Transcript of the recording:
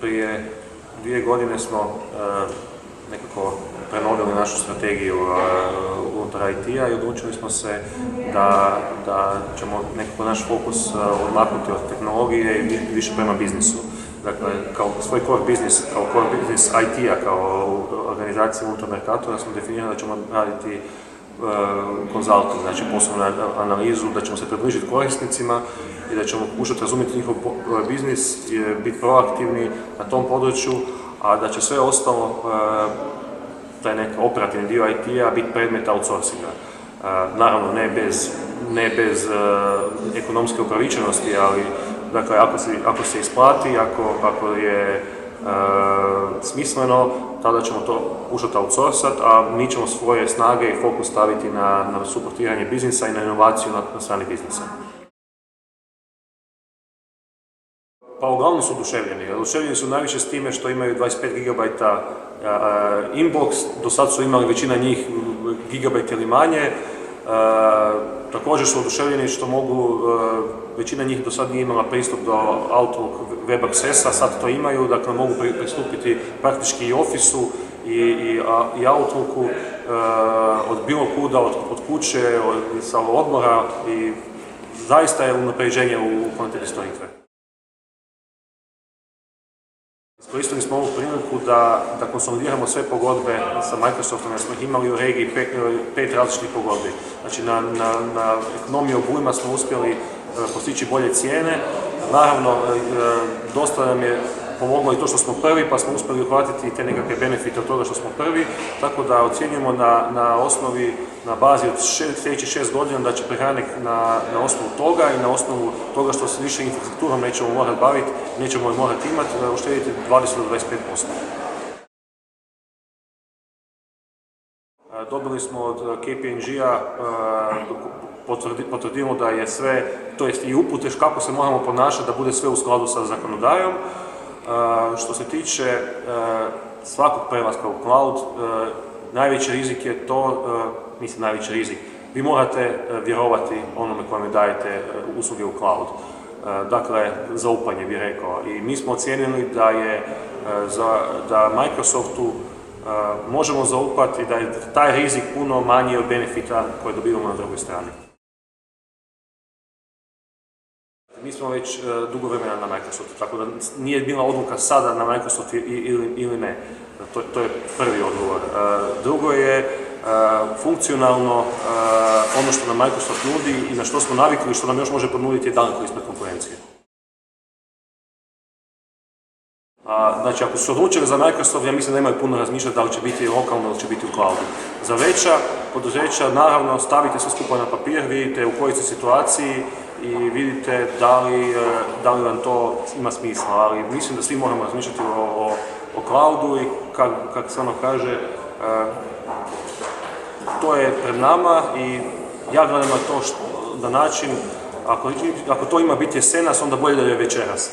prije 2 godine smo nekako prenovili našu strategiju unutar IT-a i odlučili smo se da ćemo nekako naš fokus odmaknuti od tehnologije i više prema biznisu. Dakle, kao svoj core business IT-a, kao organizacija unutar Mercatora smo definirali da ćemo raditi konzulting, znači poslovnu analizu, da ćemo se približiti korisnicima i da ćemo pokušati razumjeti njihov biznis, biti proaktivni na tom području, a da će sve ostalo, taj neki operativni dio IT-a, biti predmet outsourcinga. Naravno, ne bez ekonomske upravičenosti, ali dakle, ako se isplati, ako je smisleno, tada ćemo to pokušati outsourcati, a mi ćemo svoje snage i fokus staviti na suportiranje biznisa i na inovaciju na strani biznisa. Pa uglavnom su oduševljeni. Oduševljeni su najviše s time što imaju 25 GB inbox, do sad su imali većina njih gigabajt ili manje. Također su oduševljeni što mogu, većina njih do sad nije imala pristup do Outlook web accessa, sad to imaju, dakle mogu pristupiti praktički i Office-u i Outlooku od bilo kuda, od kuće, sa odmora i zaista je unapređenje u kvaliteti storage. Iskoristili smo ovu priliku da konsolidiramo sve pogodbe sa Microsoftom, jer smo ih imali u regiji 5 različitih pogodbi. Znači na ekonomiju obujma smo uspjeli postići bolje cijene. Naravno, dosta nam je pomoglo i to što smo prvi, pa smo uspjeli uhvatiti te nekakve benefite od toga što smo prvi, tako da ocjenjujemo na osnovi, na bazi od sljedećih 6 godina da će Prehranik na osnovu toga i na osnovu toga što se više infrastrukturom nećemo morati baviti, nećemo morati imati, uštediti 20 do 25%. Dobili smo od KPMG-a potvrdimo da je sve, to jest i upute kako se moramo ponašati da bude sve u skladu sa zakonodajom. Što se tiče svakog prelaska u cloud, najveći rizik je to, najveći rizik, vi morate vjerovati onome kome dajete usluge u cloud. Dakle, zaupanje bih rekao. I mi smo ocijenili da Microsoftu možemo zaupati da je taj rizik puno manji od benefita koje dobivamo na drugoj strani. Mi smo već dugo vremena na Microsoftu, tako da nije bila odluka sada na Microsoft ili ne. To je prvi odgovor. Drugo je funkcionalno ono što nam Microsoft nudi i na što smo navikli i što nam još može ponuditi je daleko ispred konkurencije. Znači, ako su se odlučili za Microsoft, ja mislim da nemaju puno razmišljati da li će biti lokalno ili će biti u cloudu. Za veća poduzeća, naravno, stavite sve skupa na papir, vidite u kojoj ste situaciji i vidite da li vam to ima smisla, ali mislim da svi moramo razmišljati o cloudu i kako se ono kaže, to je pred nama i ja gledam na to na način, ako to ima biti jesenas, onda bolje da je večeras.